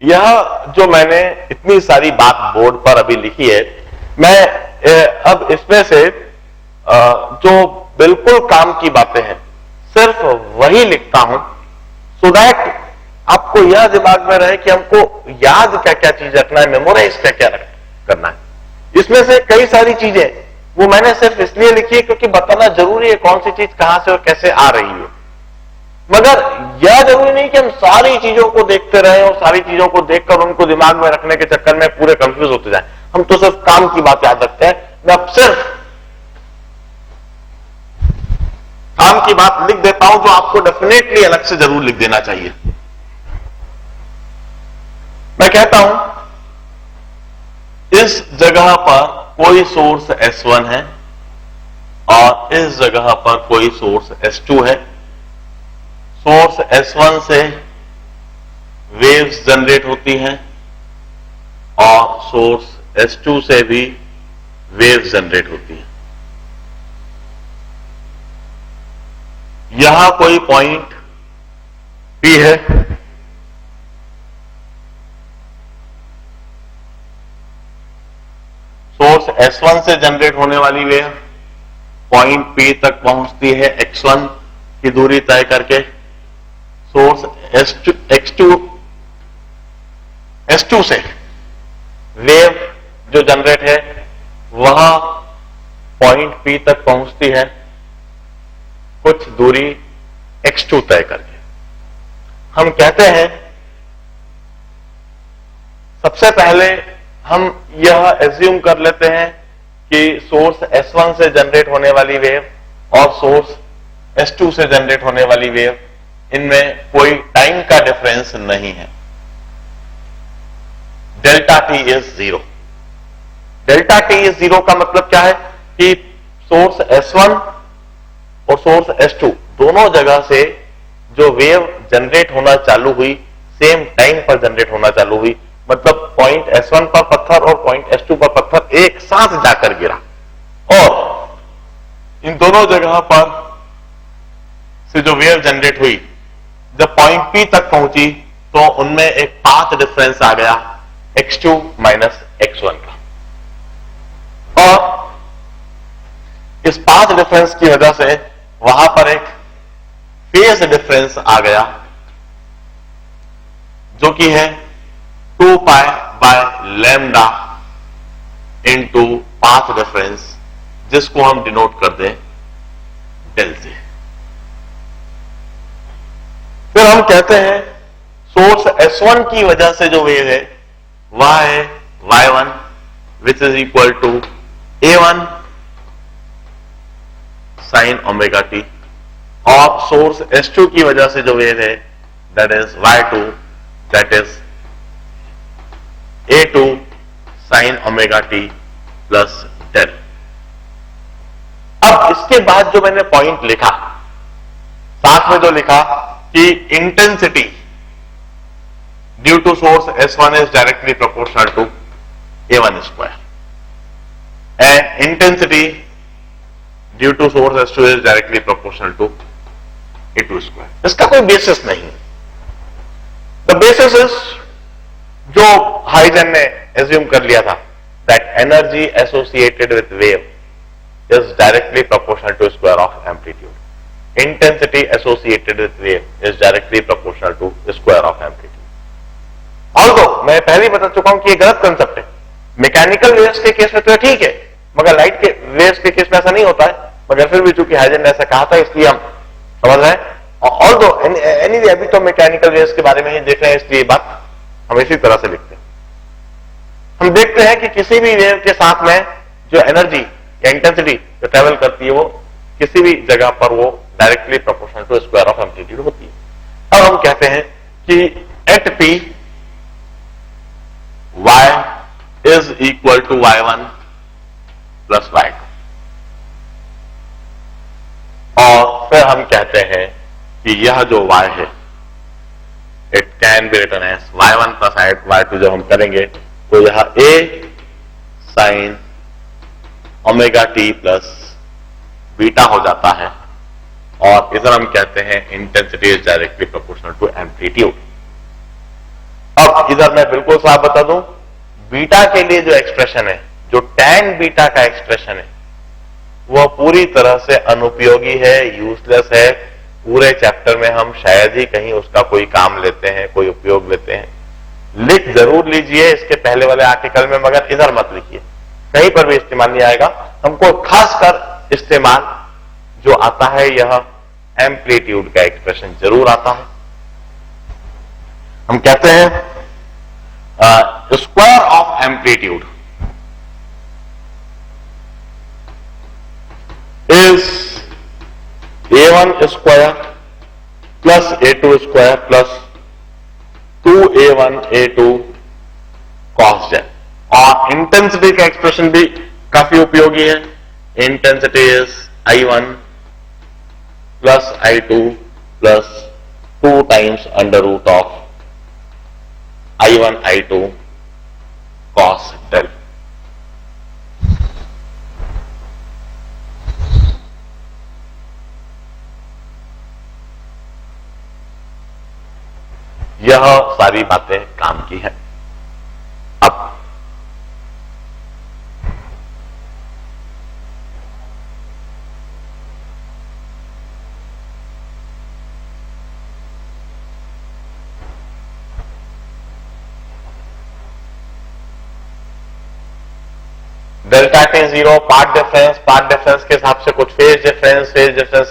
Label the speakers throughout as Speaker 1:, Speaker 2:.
Speaker 1: यह जो मैंने इतनी सारी बात बोर्ड पर अभी लिखी है, मैं अब इसमें से जो बिल्कुल काम की बातें हैं सिर्फ वही लिखता हूं, सो दैट आपको यह दिमाग में रहे कि हमको याद क्या क्या चीज रखना है, मेमोराइज क्या क्या करना है। इसमें से कई सारी चीजें वो मैंने सिर्फ इसलिए लिखी है क्योंकि बताना जरूरी है कौन सी चीज कहां से और कैसे आ रही है। मगर यह जरूरी नहीं कि हम सारी चीजों को देखते रहे और सारी चीजों को देखकर उनको दिमाग में रखने के चक्कर में पूरे कंफ्यूज होते जाए। हम तो सिर्फ काम की बात याद रखते हैं। मैं अब सिर्फ काम की बात लिख देता हूं जो आपको डेफिनेटली अलग से जरूर लिख देना चाहिए। मैं कहता हूं इस जगह पर कोई सोर्स S1 है और इस जगह पर कोई सोर्स S2 है। सोर्स S1 से वेव्स जनरेट होती हैं और सोर्स S2 से भी वेव्स जनरेट होती हैं। यहां कोई पॉइंट P है, सोर्स S1 से जनरेट होने वाली वेव पॉइंट P तक पहुंचती है x1 की दूरी तय करके। सोर्स S2 से वेव जो जनरेट है वह पॉइंट P तक पहुंचती है कुछ दूरी x2 तय करके। हम कहते हैं सबसे पहले हम यह एज्यूम कर लेते हैं कि सोर्स S1 से जनरेट होने वाली वेव और सोर्स S2 से जनरेट होने वाली वेव, इनमें कोई टाइम का डिफरेंस नहीं है। Delta T is 0। Delta T is 0 का मतलब क्या है कि सोर्स S1 और सोर्स S2 दोनों जगह से जो वेव जनरेट होना चालू हुई सेम टाइम पर जनरेट होना चालू हुई। मतलब पॉइंट S1 पर पत्थर और पॉइंट S2 पर पत्थर एक साथ जाकर गिरा और इन दोनों जगह पर से जो वेव जनरेट हुई जब पॉइंट P तक पहुंची तो उनमें एक पाथ डिफरेंस आ गया x2 माइनस x1 का, और इस पाथ डिफरेंस की वजह से वहां पर एक फेज डिफरेंस आ गया जो कि है 2 pi by lambda into path difference, जिसको हम डिनोट कर दें डेल से। फिर हम कहते हैं सोर्स S1 की वजह से जो वेव है वह है y1 which is equal to A1 sine omega t, और सोर्स S2 की वजह से जो वेव है that is y2 that is A2 sine omega t plus del. अब इसके बाद जो मैंने पॉइंट लिखा साथ में जो लिखा कि intensity due to source S1 is directly proportional to A1 square and intensity due to source S2 is directly proportional to A2 square. इसका कोई बेसिस नहीं। द बेसिस इज जो हाइजन ने एज्यूम कर लिया था that energy associated with wave is directly proportional to square of amplitude. Intensity associated with wave is directly proportional to square of amplitude. Although मैं पहले ही बता चुका हूं कि ये गलत कंसेप्ट है। मैकेनिकल वेव्स के केस में तो ठीक है, मगर लाइट के वेव्स के केस में ऐसा नहीं होता है। मगर फिर भी चूंकि हाइजन ने ऐसा कहा था इसलिए हम समझ रहे हैं। ऑल्दो एनी अभी तो मैकेनिकल वेव्स के बारे में ही देख रहे हैं, इसलिए बात हम इसी तरह से लिखते हैं। हम देखते हैं कि किसी भी वेव के साथ में जो एनर्जी या इंटेंसिटी जो ट्रेवल करती है वो किसी भी जगह पर वो directly proportional to square of amplitude होती है। अब हम कहते हैं कि at P y is equal to y1 plus y2, और फिर हम कहते हैं कि यह जो y है it can be written as y1 plus y2। जब हम करेंगे तो यह a sine omega t plus beta हो जाता है, और इधर हम कहते हैं intensity is directly proportional to amplitude. अब इधर मैं बिल्कुल साफ बता दूं, बीटा के लिए जो एक्सप्रेशन है, जो tan बीटा का एक्सप्रेशन है, वह पूरी तरह से अनुपयोगी है, यूजलेस है। पूरे चैप्टर में हम शायद ही कहीं उसका कोई काम लेते हैं, कोई उपयोग लेते हैं। लिख जरूर लीजिए इसके पहले वाले आर्टिकल में, मगर इधर मत लिखिए, कहीं पर भी इस्तेमाल नहीं आएगा। हमको खासकर इस्तेमाल जो आता है, यह एम्पलीट्यूड का एक्सप्रेशन जरूर आता है। हम कहते हैं square of amplitude is a1 square plus a2 square plus 2a1 a2 cos z। और इंटेंसिटी का एक्सप्रेशन भी काफी उपयोगी है। Intensity is i1 plus i2 plus 2 times under root of i1 i2 cos del। यह सारी बातें काम की हैं। अब delta T zero, path difference के हिसाब से कुछ फेज डिफरेंस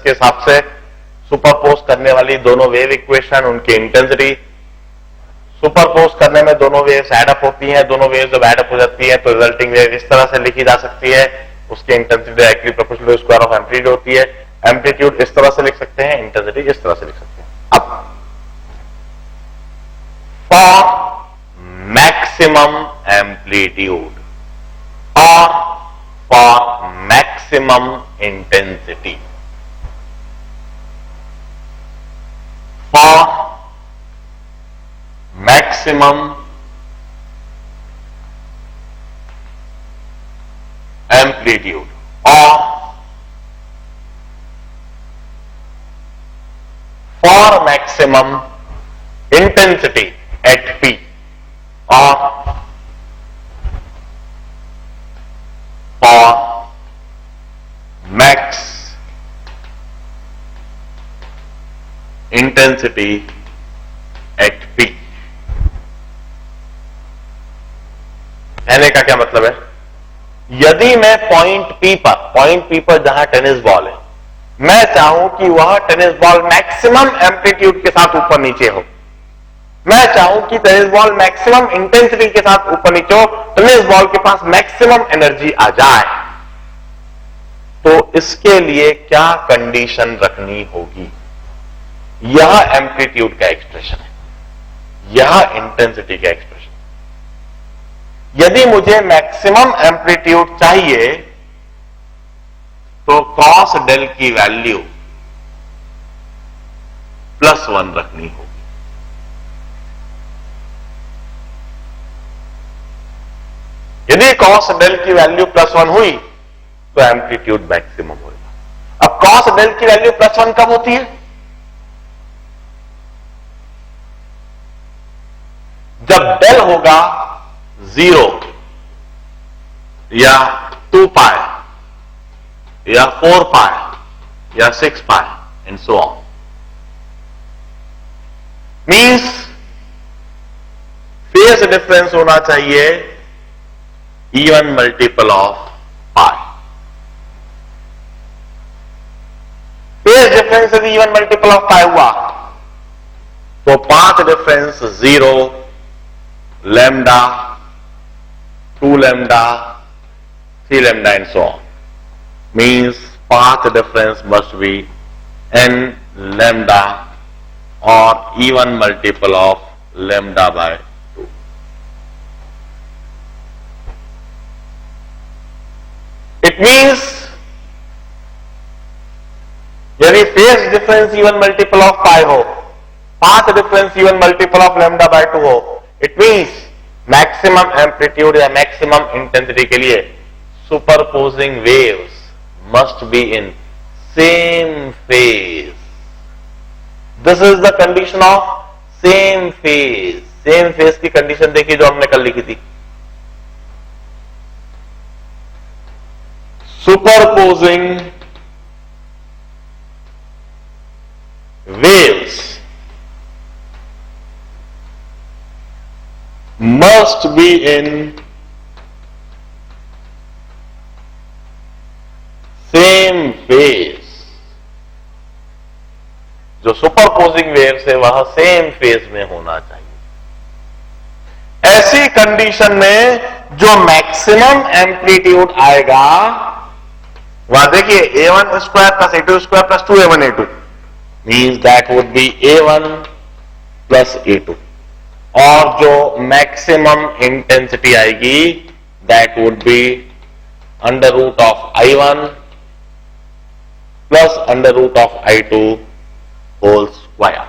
Speaker 1: के हिसाब से सुपरपोज करने वाली दोनों वेव इक्वेशन, उनकी इंटेंसिटी, सुपरपोज करने में दोनों वेव्स एड अप होती हैं। दोनों वेव्स जब एड अप हो जाती है तो रिजल्टिंग वेव इस तरह से लिखी जा सकती है, उसकी intensity directly proportional to square of amplitude होती है। एम्पलीट्यूड इस तरह से लिख सकते हैं, इंटेंसिटी इस तरह से लिख सकते हैं। अब फॉर मैक्सिमम एम्पलीट्यूड और for maximum intensity, for maximum amplitude or for maximum intensity at P or for max intensity at P। कहने का क्या मतलब है, यदि मैं पॉइंट पी पर जहां टेनिस बॉल है, मैं चाहूं कि वह टेनिस बॉल मैक्सिमम एम्पलीट्यूड के साथ ऊपर नीचे हो, मैं चाहूं कि टेनिस बॉल मैक्सिमम इंटेंसिटी के साथ ऊपर नीचे हो, टेनिस बॉल के पास मैक्सिमम एनर्जी आ जाए, तो इसके लिए क्या कंडीशन रखनी होगी? यह एम्पलीट्यूड का एक्सप्रेशन है, यह इंटेंसिटी का एक्सप्रेशन। यदि मुझे मैक्सिमम एम्पलीट्यूड चाहिए तो कॉस डेल की वैल्यू +1 रखनी होगी। यदि कॉस डेल की वैल्यू +1 हुई तो एम्पलीट्यूड मैक्सिमम होगा। अब कॉस डेल की वैल्यू +1 कब होती है? जब डेल होगा 0 या 2 पाई या 4 पाई या 6 pi and so on. Means phase difference होना चाहिए even multiple of pi. Phase difference यदि इवन मल्टीपल ऑफ पाई हुआ तो path difference 0, lambda, 2 lambda, 3 lambda and so on. Means path difference must be n lambda or even multiple of lambda by 2. It means यदि phase difference even multiple of pi हो, path difference even multiple of lambda by 2 हो, it means maximum amplitude या maximum intensity के लिए superposing waves must be in same phase. This is the condition of same phase. Same phase की condition देखिए जो हमने कल लिखी थी, सुपरपोजिंग waves must be in same phase। जो सुपरपोजिंग वेव्स है वह सेम फेज में होना चाहिए। ऐसी कंडीशन में जो मैक्सिमम एम्पलीट्यूड आएगा वह देखिए a1 square plus a2 square plus 2a1 a2 means that would be a1 plus a2, और जो मैक्सिमम इंटेंसिटी आएगी that would be under root of i1 plus under root of i2 whole square,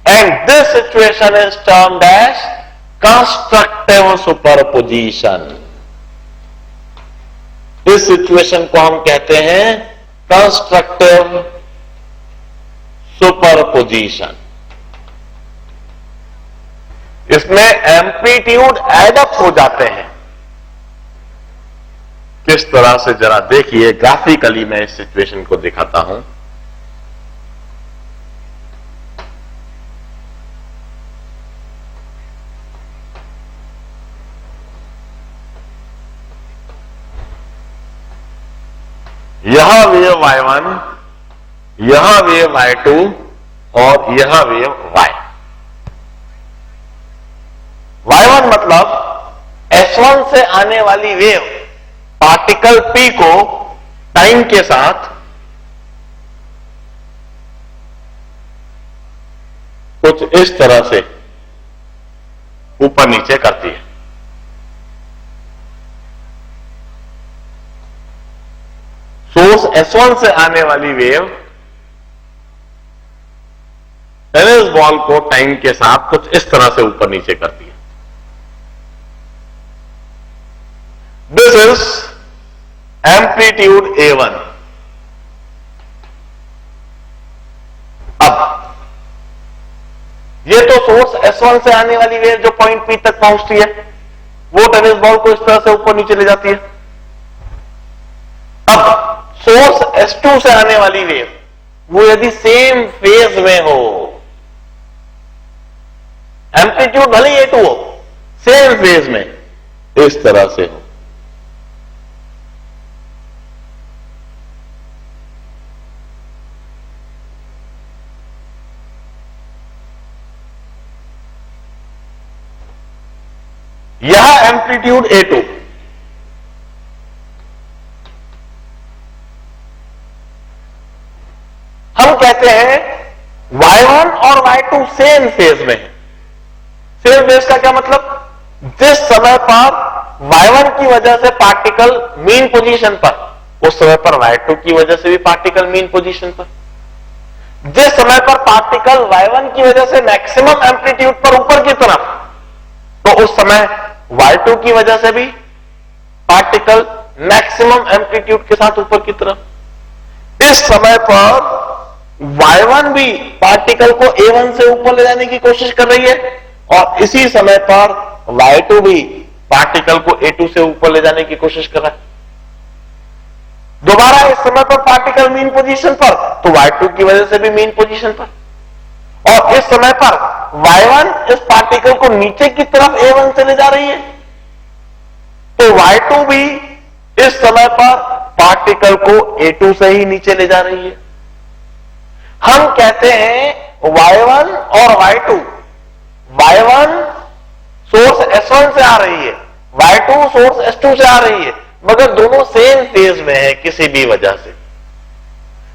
Speaker 1: and this situation is termed as constructive superposition। इस situation को हम कहते हैं constructive superposition. इसमें amplitude add up हो जाते हैं। किस तरह से जरा देखिए, ग्राफिकली मैं इस सिचुएशन को दिखाता हूं। यह वेव y1, यह वेव y2 और यह वेव y। y1 मतलब S1 से आने वाली वेव पार्टिकल P को टाइम के साथ कुछ इस तरह से ऊपर नीचे करती है। सोर्स S1 से आने वाली वेव टेनिस बॉल को टाइम के साथ कुछ इस तरह से ऊपर नीचे करती है। This is amplitude A1। अब ये तो सोर्स S1 से आने वाली वेव जो पॉइंट P तक पहुंचती है वो टेनिस बॉल को इस तरह से ऊपर नीचे ले जाती है। अब सोर्स S2 से आने वाली वेव वो यदि सेम फेज में हो, एम्पलीट्यूड भले ही A2 हो, सेम फेज में इस तरह से हो, यह एम्पलीट्यूड A2। हम कहते हैं y1 और y2 सेम फेज में है। सेम फेज का क्या मतलब, जिस समय पर y1 की वजह से पार्टिकल मीन पोजीशन पर, उस समय पर y2 की वजह से भी पार्टिकल मीन पोजीशन पर। जिस समय पर पार्टिकल y1 की वजह से मैक्सिमम एम्पलीट्यूड पर ऊपर की तरफ, तो उस समय y2 की वजह से भी पार्टिकल मैक्सिमम एम्पलीट्यूड के साथ ऊपर की तरफ। इस समय पर y1 भी पार्टिकल को A1 से ऊपर ले जाने की कोशिश कर रही है, और इसी समय पर y2 भी पार्टिकल को A2 से ऊपर ले जाने की कोशिश कर रहा है। दोबारा इस समय पर पार्टिकल मीन पोजीशन पर, तो y2 की वजह से भी मीन पोजीशन पर, और इस समय पर y1 इस पार्टिकल को नीचे की तरफ A1 से ले जा रही है, तो y2 भी इस समय पर पार्टिकल को A2 से ही नीचे ले जा रही है। हम कहते हैं y1 और y2, y1 सोर्स S1 से आ रही है, y2 सोर्स S2 से आ रही है, मगर दोनों सेम फेज में है किसी भी वजह से।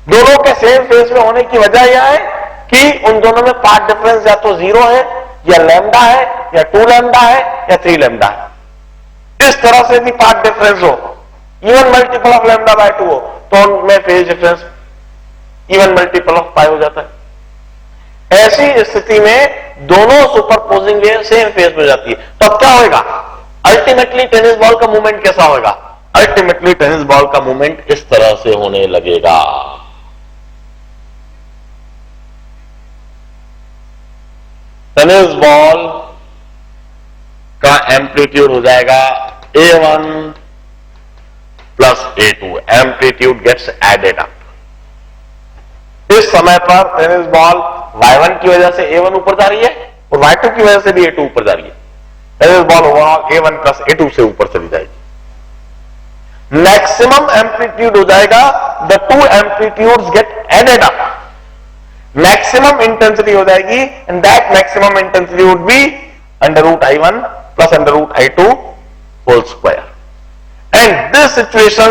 Speaker 1: दोनों के सेम फेज में होने की वजह यह है कि उन दोनों में पाथ डिफरेंस या तो 0 है, या लैम्डा है, या 2 लैम्डा है, या 3 लैम्डा है। इस तरह से भी पाथ डिफरेंस हो, even multiple of lambda by 2 हो, तो उनमें phase difference even multiple of pi हो जाता है। ऐसी स्थिति में दोनों सुपरपोजिंग वेव सेम फेज में जाती है। तो अब क्या होगा, अल्टीमेटली टेनिस बॉल का मूवमेंट कैसा होगा, अल्टीमेटली टेनिस बॉल का मूवमेंट इस तरह से होने लगेगा। टेनिस बॉल का एम्पलीट्यूड हो जाएगा A1 plus A2, amplitude gets added up. इस समय पर टेनिस बॉल Y1 की वजह से A1 ऊपर जा रही है और Y2 की वजह से भी A2 ऊपर जा रही है। Tennis ball overall A1 plus A2 से ऊपर चली जाएगी। मैक्सिमम एम्पलीट्यूड हो जाएगा, the two amplitudes get added up, maximum intensity हो जाएगी, and that maximum intensity would be under root I1 plus under root I2 whole square. And this situation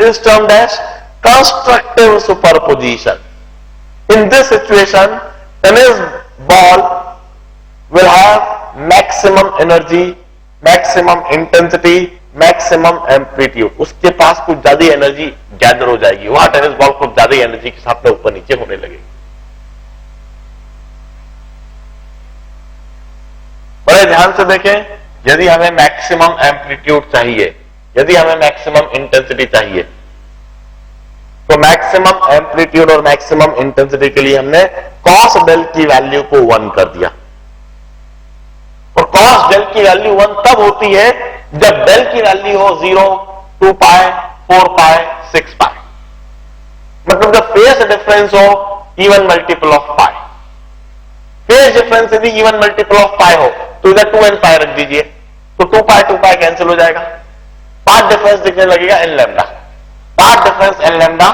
Speaker 1: is termed as constructive superposition. In this situation tennis ball will have maximum energy, maximum intensity, maximum amplitude. उसके पास कुछ ज्यादा energy gather हो जाएगी, वहां tennis ball कुछ ज्यादा energy के साथ में ऊपर नीचे होने लगेगी। बड़े ध्यान से देखें, यदि हमें मैक्सिमम एम्पलीट्यूड चाहिए, यदि हमें मैक्सिमम इंटेंसिटी चाहिए, तो मैक्सिमम एम्पलीट्यूड और मैक्सिमम इंटेंसिटी के लिए हमने कॉस डेल की वैल्यू को 1 कर दिया। और कॉस डेल की वैल्यू 1 तब होती है जब डेल की वैल्यू हो 0, 2 पाई, 4 पाई, 6 पाई, मतलब जब फेज डिफरेंस हो even multiple of pi. Phase difference यदि इवन मल्टीपल ऑफ पाई हो तो इधर 2 एंड पाई रख दीजिए, तो 2 पाई कैंसिल हो जाएगा। पाथ डिफरेंस दिखने लगेगा n lambda, path difference n lambda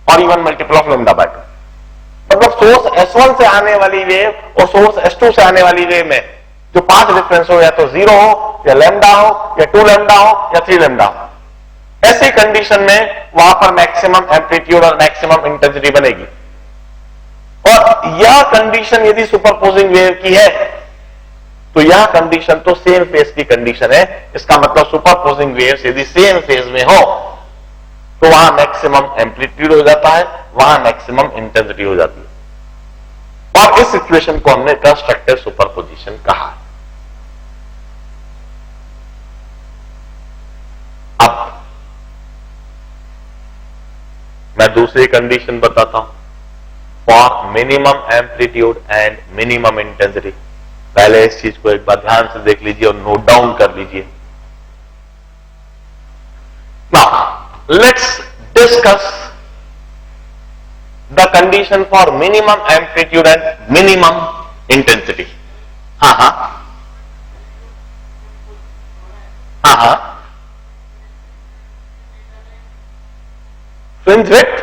Speaker 1: और even multiple of lambda by 2। मतलब सोर्स S1 से आने वाली वेव और सोर्स S2 से आने वाली वेव में जो पाथ डिफरेंस हो या तो 0 हो या लैम्डा हो या 2 लैम्डा हो या 3 लैम्डा हो, ऐसी कंडीशन में वहां पर मैक्सिमम एम्पलीट्यूड और मैक्सिमम इंटेंसिटी बनेगी। और यह कंडीशन यदि सुपरपोजिंग वेव की है तो यह कंडीशन तो सेम फेज की कंडीशन है। इसका मतलब सुपरपोजिंग वेव्स यदि सेम फेज में हो तो वहां मैक्सिमम एम्पलीट्यूड हो जाता है, वहां मैक्सिमम इंटेंसिटी हो जाती है। और इस सिचुएशन को हमने कंस्ट्रक्टिव सुपरपोजिशन कहा है। अब मैं दूसरी कंडीशन बताता हूं for minimum amplitude and minimum intensity. पहले इस चीज को एक बार ध्यान से देख लीजिए और नोट डाउन कर लीजिए। Now let's discuss the condition for minimum amplitude and minimum intensity. हाँ हाँ हाँ हाँ, फ्रिंज विड्थ,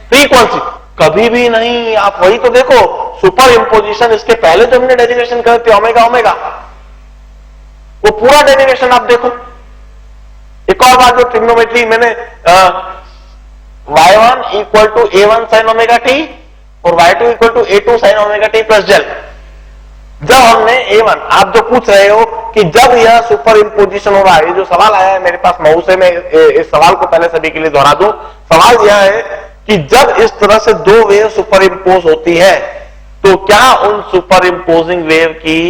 Speaker 1: फ्रीक्वेंसी कभी भी नहीं। आप वही तो देखो, सुपर इंपोजिशन इसके पहले जो हमने डेरिवेशन करते ओमेगा ओमेगा, वो पूरा डेरिवेशन आप देखो। एक और बात जो ट्रिग्नोमेट्री मैंने y1 equal to a1 sine omega t और y2 equal to a2 sine omega t plus del. जब हमने a1, आप जो पूछ रहे हो कि जब यह सुपर इंपोजिशन हो रहा है, जो सवाल आया है मेरे पास मऊ से, मैं इस सवाल को पहले सभी के लिए दोहरा दूं। सवाल यह है कि जब इस तरह से दो वेव सुपर इंपोज होती है तो क्या उन सुपर इंपोजिंग वेव की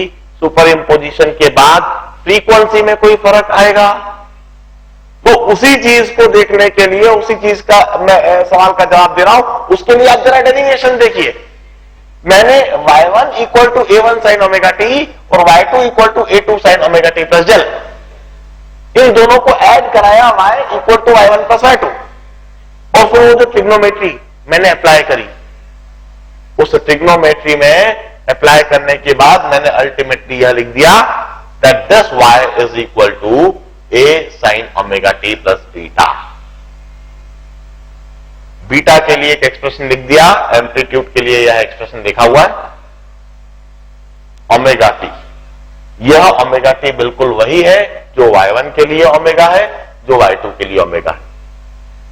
Speaker 1: सुपर इंपोजिशन के बाद फ्रीक्वेंसी में कोई फर्क आएगा? तो उसी चीज को देखने के लिए, उसी चीज का मैं सवाल का जवाब दे रहा हूं, उसके लिए आप जरा डेरिवेशन देखिए। मैंने y1 equal to a1 sine omega t और y2 equal to a2 sine omega t plus del, इन दोनों को ऐड कराया y equal to y1 plus y2, और फिर वो जो ट्रिग्नोमेट्री मैंने अप्लाई करी, उस ट्रिग्नोमेट्री में अप्लाई करने के बाद मैंने अल्टीमेटली यह लिख दिया that this y is equal to a sine omega t plus beta. Beta के लिए एक एक्सप्रेशन लिख दिया, एम्पलीट्यूड के लिए यह एक्सप्रेशन लिखा हुआ है ओमेगा टी। यह ओमेगा टी बिल्कुल वही है जो y1 के लिए ओमेगा है, जो y2 के लिए ओमेगा है।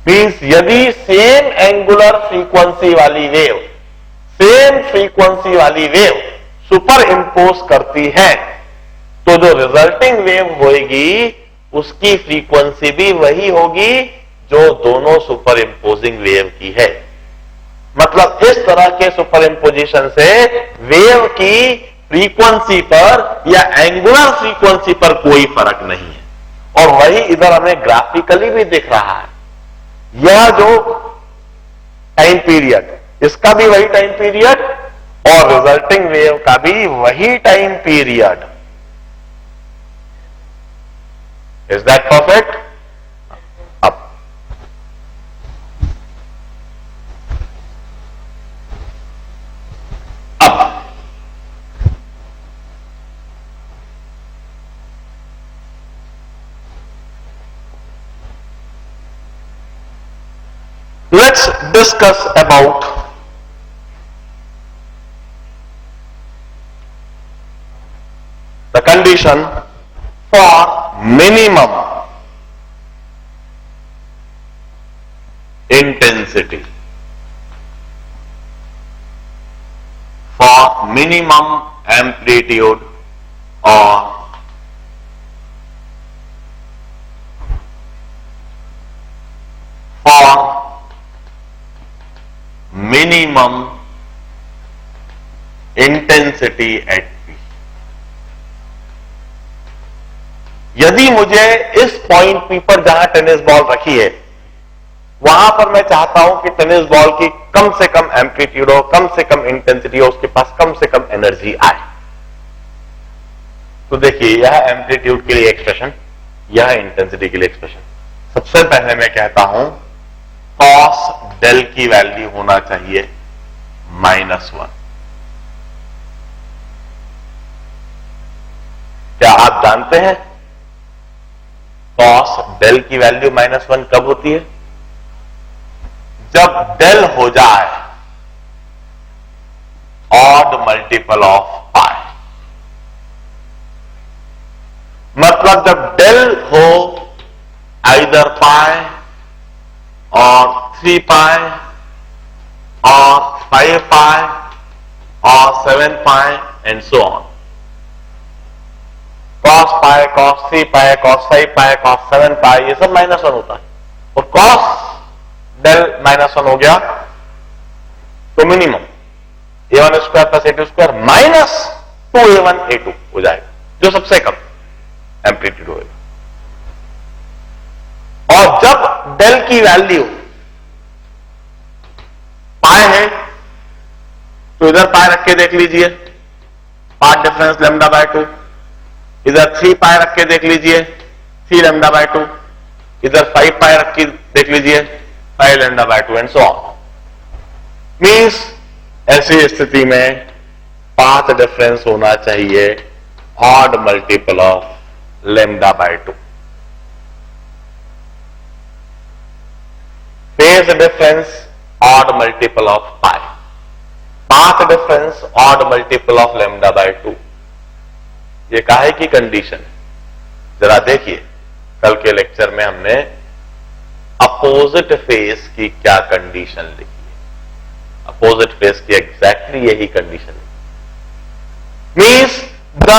Speaker 1: मीन्स यदि सेम एंगुलर फ्रीक्वेंसी वाली वेव, सेम फ्रीक्वेंसी वाली वेव सुपर इंपोज करती है तो जो रिजल्टिंग वेव होगी उसकी फ्रीक्वेंसी भी वही होगी जो दोनों सुपर इंपोजिंग वेव की है। मतलब इस तरह के सुपर इंपोजिशन से वेव की फ्रीक्वेंसी पर या एंगुलर फ्रीक्वेंसी पर कोई फर्क नहीं है। और वही इधर हमें ग्राफिकली भी दिख रहा है। यह जो टाइम पीरियड, इसका भी वही टाइम पीरियड और रिजल्टिंग वेव का भी वही time period. Is that perfect? अब let's discuss about the condition for minimum intensity, for minimum amplitude or for minimum intensity at P। यदि मुझे इस पॉइंट P पर जहां टेनिस बॉल रखी है वहां पर मैं चाहता हूं कि टेनिस बॉल की कम से कम एम्पलीट्यूड हो, कम से कम इंटेंसिटी हो, उसके पास कम से कम एनर्जी आए, तो देखिए यह एम्पलीट्यूड के लिए एक्सप्रेशन, यह इंटेंसिटी के लिए एक्सप्रेशन। सबसे पहले मैं कहता हूं कॉस डेल की वैल्यू होना चाहिए -1। क्या आप जानते हैं कॉस डेल की वैल्यू -1 कब होती है? जब डेल हो जाए ऑड मल्टीपल ऑफ पाई, मतलब जब डेल हो आइदर पाई और 3 पाई और 5 पाई और 7 pi and so on. cos pi, cos 3 pi, cos 5 pi, cos 7 pi, ये सब -1 होता है। और cos डेल -1 हो गया तो minimum a1 square plus a2 square minus 2a1 a2 हो जाएगा, जो सबसे कम एम्पलीट्यूड होगा। और जब डेल की वैल्यू पाई है तो इधर पाई रख के देख लीजिए, पाथ डिफरेंस लैम्डा बाय 2, इधर 3 पाई रख के देख लीजिए 3 लैम्डा बाय 2, इधर 5 पाई रख के देख लीजिए 5 lambda by 2 and so on. Means ऐसी स्थिति में पाथ डिफरेंस होना चाहिए odd multiple of lambda by 2। Phase difference odd multiple of pi, path difference odd multiple of lambda by 2। ये काहे की कंडीशन है? जरा देखिए, कल के लेक्चर में हमने अपोजिट फेज की क्या कंडीशन लिखी है। अपोजिट फेज की एग्जैक्टली यही कंडीशन है। Means the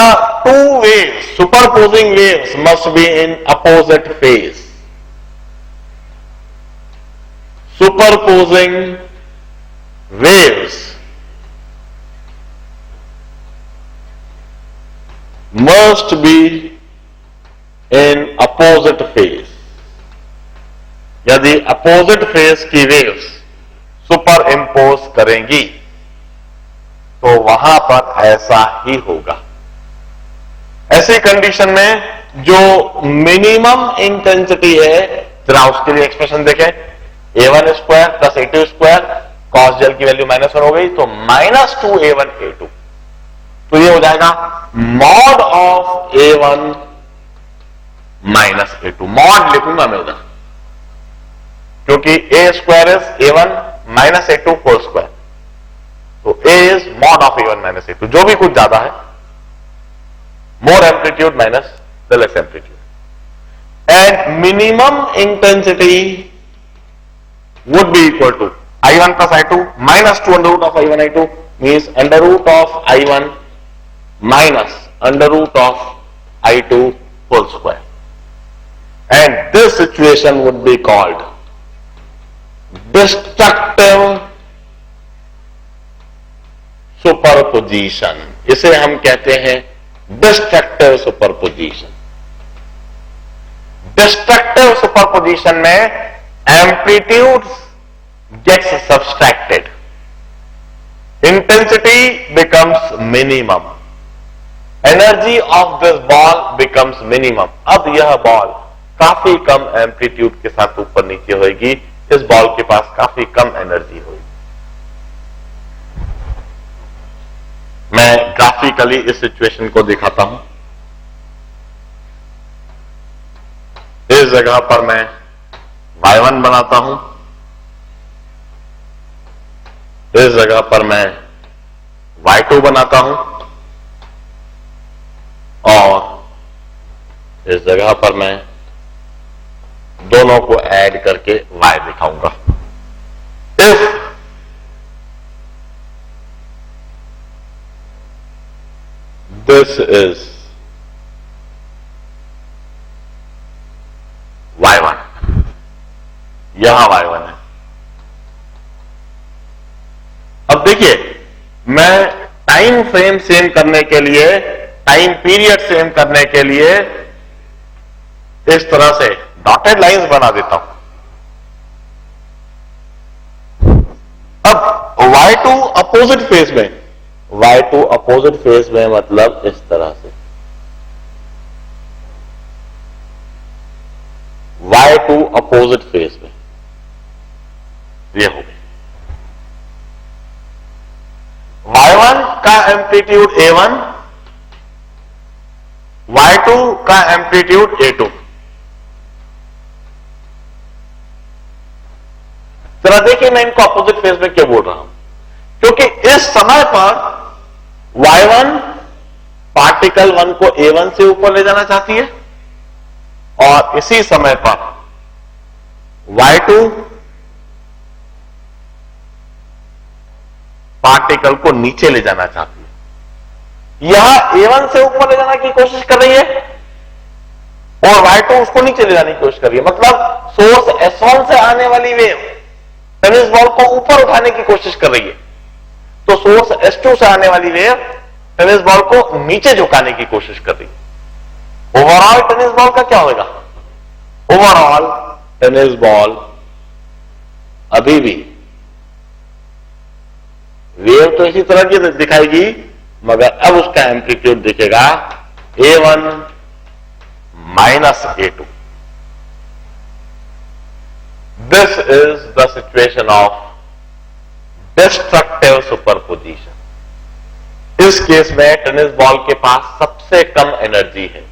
Speaker 1: two waves, superposing waves must be in opposite phase. Superposing waves must be in opposite phase। यदि अपोजिट फेज की वेव्स सुपर इंपोज करेंगी तो वहां पर ऐसा ही होगा। ऐसी कंडीशन में जो मिनिमम इंटेंसिटी है, जरा उसके लिए एक्सप्रेशन देखें, a1 square plus a2 square, cos del की वैल्यू -1 हो गई तो -2a1 a2, तो ये हो जाएगा mod of a1 -a2। Mod लिखूंगा मैं उधर, क्योंकि a square is a1 -a2 whole square, तो a is mod of a1 -a2, जो भी कुछ ज्यादा है, more amplitude minus the less amplitude. And minimum intensity would be equal to I1 plus I2 minus 2 under root of I1 I2, means under root of I1 minus under root of I2 whole square. And this situation would be called destructive superposition। इसे हम कहते हैं destructive superposition। destructive superposition में amplitude gets subtracted intensity becomes minimum, energy of this ball becomes minimum. अब यह ball काफी कम amplitude के साथ ऊपर नीचे होगी, इस बॉल के पास काफी कम एनर्जी होगी. मैं ग्राफिकली इस सिचुएशन को दिखाता हूं. इस जगह पर मैं y1 बनाता हूं, इस जगह पर मैं y2 बनाता हूं और इस जगह पर मैं दोनों को ऐड करके y दिखाऊंगा. इफ दिस इज y1, यहां y1 है. अब देखिए, मैं टाइम फ्रेम सेम करने के लिए, टाइम पीरियड सेम करने के लिए इस तरह से डॉटेड लाइंस बना देता हूं. अब y2 अपोजिट फेज में, y2 अपोजिट फेज में मतलब इस तरह से y2 अपोजिट फेज में ये हो गया. y1 का एम्पलीट्यूड a1, y2 का एम्पलीट्यूड a2. जरा देखिए, मैं इनको अपोजिट फेज में क्यों बोल रहा हूं, क्योंकि इस समय पर y1 पार्टिकल 1 को a1 से ऊपर ले जाना चाहती है और इसी समय पर y2 पार्टिकल को नीचे ले जाना चाहती है. यह a1 से ऊपर ले जाने की कोशिश कर रही है और y2 उसको नीचे ले जाने की कोशिश कर रही है. मतलब सोर्स S1 से आने वाली वेव टेनिस बॉल को ऊपर उठाने की कोशिश कर रही है, तो सोर्स S2 से आने वाली वेव टेनिस बॉल को नीचे झुकाने की कोशिश कर रही है. ओवरऑल टेनिस बॉल का क्या होगा? ओवरऑल टेनिस बॉल अभी भी वेव तो इसी तरह की दिखाएगी, मगर अब उसका एम्पलीट्यूड दिखेगा a1 minus a2. This is the situation of destructive superposition. इस केस में टेनिस बॉल के पास सबसे कम एनर्जी है,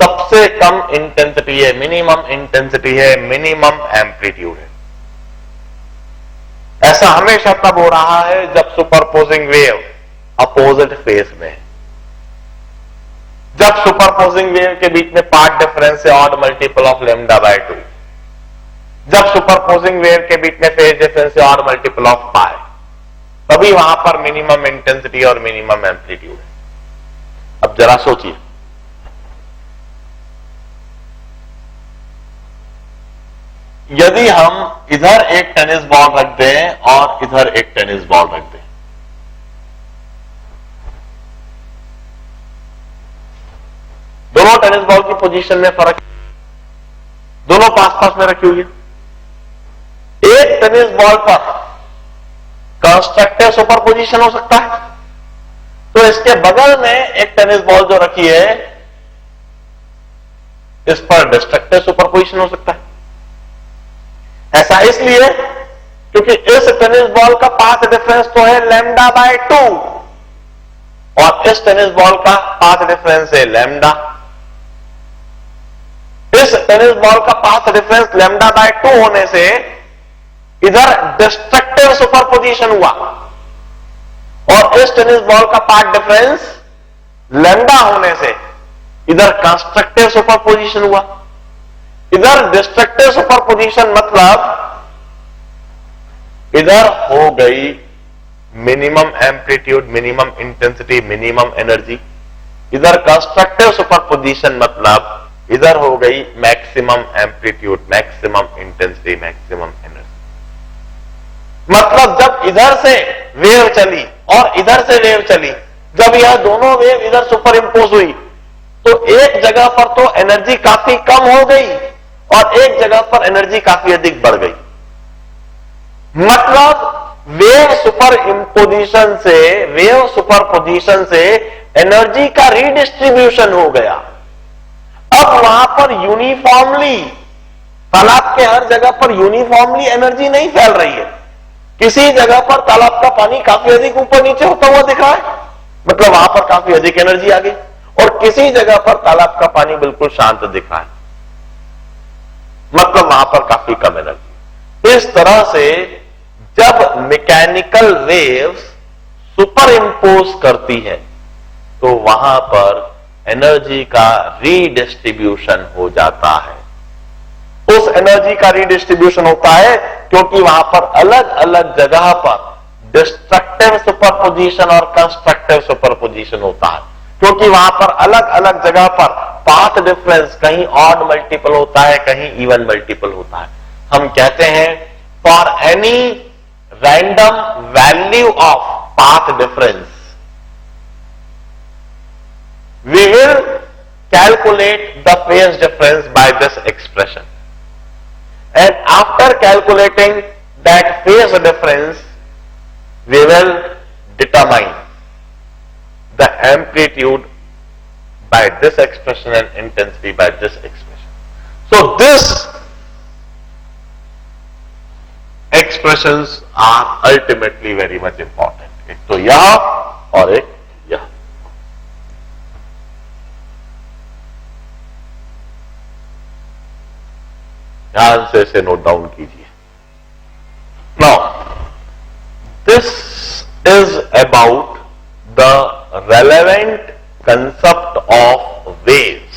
Speaker 1: सबसे कम इंटेंसिटी है, मिनिमम इंटेंसिटी है, मिनिमम एम्पलीट्यूड है. ऐसा हमेशा तब हो रहा है जब सुपरपोजिंग वेव अपोजिट फेज में है. जब सुपरपोजिंग वेव के बीच में पाथ डिफरेंस है odd multiple of lambda by 2, जब सुपरपोजिंग वेव के बीच में फेज डिफरेंस है ऑड मल्टीपल ऑफ पाई, तभी वहां पर मिनिमम इंटेंसिटी और मिनिमम एम्पलीट्यूड है. अब जरा सोचिए, यदि हम इधर एक टेनिस बॉल रख दें और इधर एक टेनिस बॉल रख दें, दोनों टेनिस बॉल की पोजीशन में फर्क, दोनों पास पास में रखी हुई है. एक टेनिस बॉल पर कंस्ट्रक्टिव सुपरपोजिशन हो सकता है, तो इसके बगल में एक टेनिस बॉल जो रखी है इस पर डिस्ट्रक्टिव सुपरपोजिशन हो सकता है. ऐसा इसलिए क्योंकि इस टेनिस बॉल का पाथ डिफरेंस तो है लैम्डा बाय 2 और इस टेनिस बॉल का पाथ डिफरेंस है लैम्डा. इस टेनिस बॉल का पाथ डिफरेंस लैम्डा बाय 2 होने से इधर डिस्ट्रक्टिव सुपरपोजिशन हुआ और इस टेनिस बॉल का पाथ डिफरेंस लैम्डा होने से इधर कंस्ट्रक्टिव सुपरपोजिशन हुआ. इधर डिस्ट्रक्टिव सुपरपोजिशन मतलब इधर हो गई minimum amplitude, minimum intensity, minimum energy. इधर कंस्ट्रक्टिव सुपरपोजिशन मतलब इधर हो गई maximum amplitude, maximum intensity, maximum energy. मतलब जब इधर से वेव चली और इधर से वेव चली, जब यह दोनों वेव इधर सुपर इंपोज हुई, तो एक जगह पर तो एनर्जी काफी कम हो गई और एक जगह पर एनर्जी काफी अधिक बढ़ गई. मतलब वेव सुपरपोजिशन से एनर्जी का रीडिस्ट्रीब्यूशन हो गया। अब वहां पर यूनिफॉर्मली, तालाब के हर जगह पर यूनिफॉर्मली एनर्जी नहीं फैल रही है। किसी जगह पर तालाब का पानी काफी अधिक ऊपर नीचे होता हुआ दिख रहा है, मतलब वहां पर काफी अधिक एनर्जी आ गई, और किसी जगह पर तालाब का पानी बिल्कुल शांत दिख रहा है, मतलब वहां पर काफी कम एनर्जी। इस तरह से जब मैकेनिकल वेव्स सुपर इंपोज करती है तो वहां पर एनर्जी का रीडिस्ट्रीब्यूशन हो जाता है। उस एनर्जी का रीडिस्ट्रीब्यूशन होता है क्योंकि वहां पर अलग अलग जगह पर डिस्ट्रक्टिव सुपरपोजिशन और कंस्ट्रक्टिव सुपरपोजिशन होता है, क्योंकि वहां पर अलग अलग जगह पर पाथ डिफरेंस कहीं ऑड मल्टीपल होता है, कहीं इवन मल्टीपल होता है। हम कहते हैं for any random value of path difference we will calculate the phase difference by this expression, and after calculating that phase difference we will determine the amplitude by this expression and intensity by this expression. So this expressions are ultimately very much important. एक तो यह और एक यह। ध्यान से इसे note down कीजिए। Now this is about the relevant concept of waves.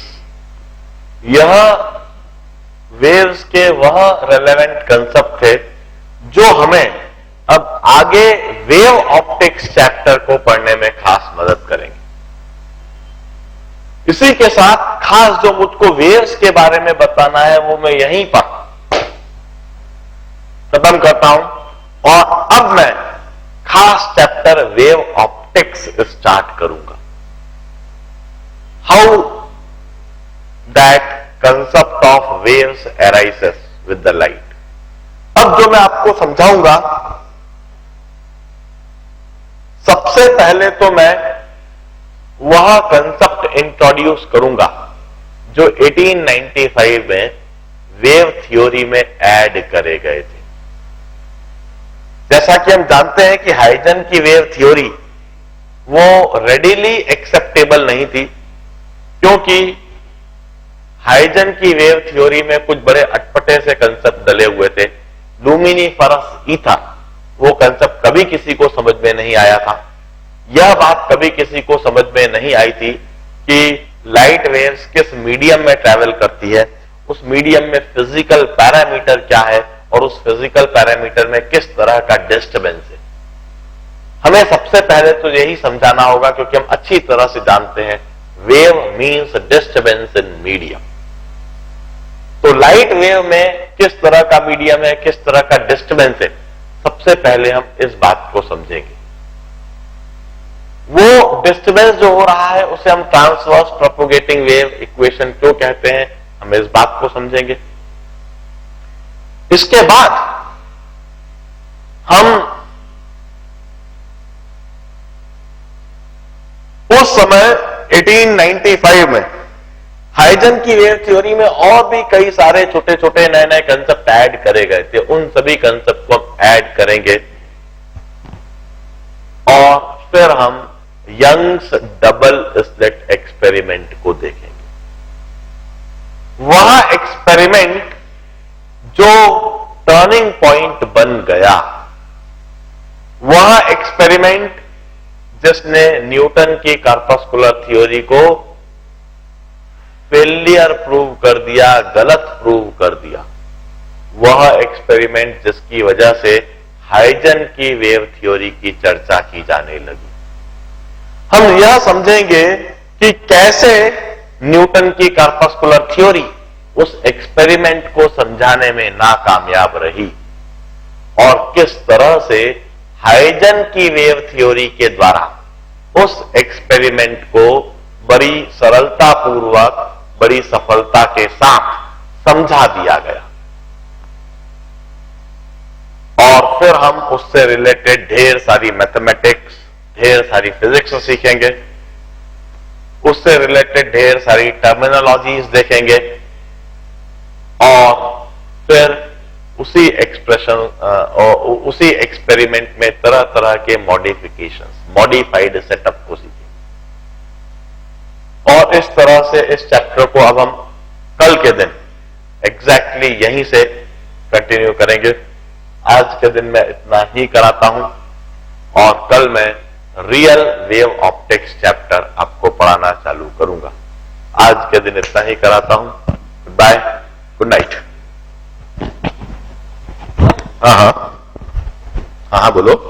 Speaker 1: यह वेव्स के वह रेलेवेंट कंसेप्ट थे जो हमें अब आगे वेव ऑप्टिक्स चैप्टर को पढ़ने में खास मदद करेंगे। इसी के साथ खास जो मुझको वेव्स के बारे में बताना है वो मैं यहीं पर खत्म करता हूं और अब मैं खास चैप्टर वेव ऑप्टिक्स स्टार्ट करूंगा। How that concept of waves arises with the light. अब जो मैं आपको समझाऊंगा, सबसे पहले तो मैं वह कंसेप्ट इंट्रोड्यूस करूंगा जो 1895 में वेव थ्योरी में ऐड करे गए थे। जैसा कि हम जानते हैं कि हाइजन की वेव थ्योरी वो रेडिली एक्सेप्टेबल नहीं थी, क्योंकि हाइजन की वेव थ्योरी में कुछ बड़े अटपटे से कंसेप्ट डले हुए थे। लुमिनिफरस ईथर, वो कंसेप्ट कभी किसी को समझ में नहीं आया था। यह बात कभी किसी को समझ में नहीं आई थी कि लाइट वेव्स किस मीडियम में ट्रैवल करती है, उस मीडियम में फिजिकल पैरामीटर क्या है और उस फिजिकल पैरामीटर में किस तरह का डिस्टर्बेंस है। हमें सबसे पहले तो यही समझाना होगा, क्योंकि हम अच्छी तरह से जानते हैं wave means disturbance in medium. तो लाइट वेव में किस तरह का मीडियम है, किस तरह का डिस्टर्बेंस है, सबसे पहले हम इस बात को समझेंगे। वो डिस्टर्बेंस जो हो रहा है उसे हम ट्रांसवर्स प्रोपोगेटिंग वेव इक्वेशन क्यों कहते हैं, हम इस बात को समझेंगे। इसके बाद हम उस समय 1895 में हाइजन की वेव थ्योरी में और भी कई सारे छोटे छोटे नए नए कंसेप्ट ऐड करे गए थे, उन सभी कंसेप्ट को हम ऐड करेंगे और फिर हम यंग्स डबल स्लिट एक्सपेरिमेंट को देखेंगे। वह एक्सपेरिमेंट जो टर्निंग पॉइंट बन गया, वह एक्सपेरिमेंट जिसने न्यूटन की कॉर्पस्कुलर थ्योरी को फेलियर प्रूव कर दिया, गलत प्रूव कर दिया, वह एक्सपेरिमेंट जिसकी वजह से हाइजन की वेव थ्योरी की चर्चा की जाने लगी। हम यह समझेंगे कि कैसे न्यूटन की कॉर्पस्कुलर थ्योरी उस एक्सपेरिमेंट को समझाने में नाकामयाब रही और किस तरह से हाइजन की वेव थ्योरी के द्वारा उस एक्सपेरिमेंट को बड़ी सरलता पूर्वक, बड़ी सफलता के साथ समझा दिया गया। और फिर हम उससे रिलेटेड ढेर सारी मैथमेटिक्स, ढेर सारी फिजिक्स सीखेंगे, उससे रिलेटेड ढेर सारी टर्मिनोलॉजीज देखेंगे, और फिर उसी उसी एक्सपेरिमेंट में तरह तरह के मॉडिफिकेशंस, मॉडिफाइड सेटअप को सीखेंगे। और इस तरह से इस चैप्टर को अब हम कल के दिन एग्जैक्टली यहीं से कंटिन्यू करेंगे। आज के दिन मैं इतना ही कराता हूं, और कल मैं रियल वेव ऑप्टिक्स चैप्टर आपको पढ़ाना चालू करूंगा। आज के दिन इतना ही कराता हूं। Good bye, good night. हाँ हाँ हाँ हाँ, बोलो।